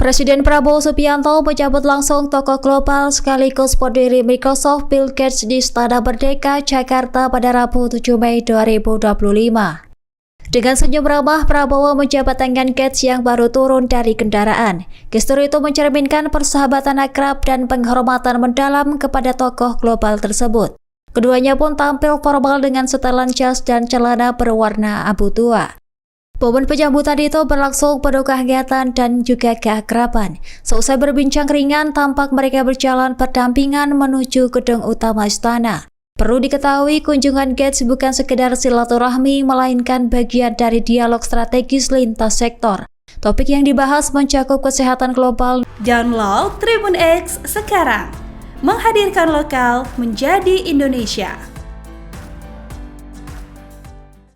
Presiden Prabowo Subianto menyambut langsung tokoh global sekaligus pendiri Microsoft Bill Gates di Istana Merdeka, Jakarta pada Rabu 7 Mei 2025. Dengan senyum ramah, Prabowo menjabat tangan Gates yang baru turun dari kendaraan. Gestur itu mencerminkan persahabatan akrab dan penghormatan mendalam kepada tokoh global tersebut. Keduanya pun tampil formal dengan setelan jas dan celana berwarna abu tua. Momen penyambutan itu berlangsung penuh kehangatan dan juga keakraban. Seusai berbincang ringan, tampak mereka berjalan berdampingan menuju gedung utama istana. Perlu diketahui, kunjungan Gates bukan sekedar silaturahmi, melainkan bagian dari dialog strategis lintas sektor. Topik yang dibahas mencakup kesehatan global. Download Tribun X sekarang, menghadirkan lokal menjadi Indonesia.